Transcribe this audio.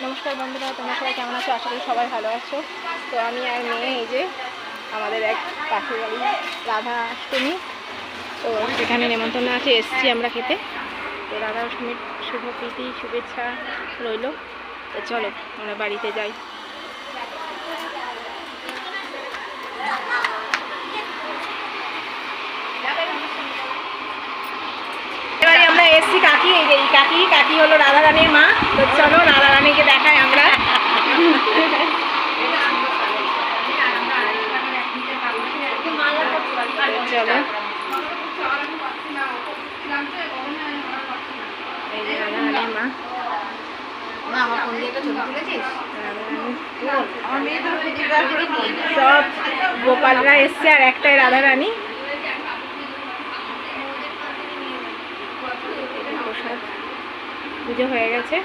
নমস্কার বন্ধুরা, তোমরা সবাই কেমন আছো? আশা করি সবাই ভালো আছো। তো আমি আর মেয়ে এই যে আমাদের এক পাশের বাড়ি রাধা অষ্টমী, তো সেখানে নেমন্তন্ন আছে, এসছি আমরা খেতে। তো রাধা অষ্টমীর শুভ প্রীতি শুভেচ্ছা রইল। তো চলো আমরা বাড়িতে যাই। এবারে আমরা এসছি কাকি, এই যে কাকি হলো রাধা রানীর মা। তো চলো রাধা রানীকে দেখাই আমরা। চলো এই যে রাধা রানীর মা। সব গোপালরা এসছে আর একটাই রাধা রানী। প্রসাদ পুজো হয়ে গেছে।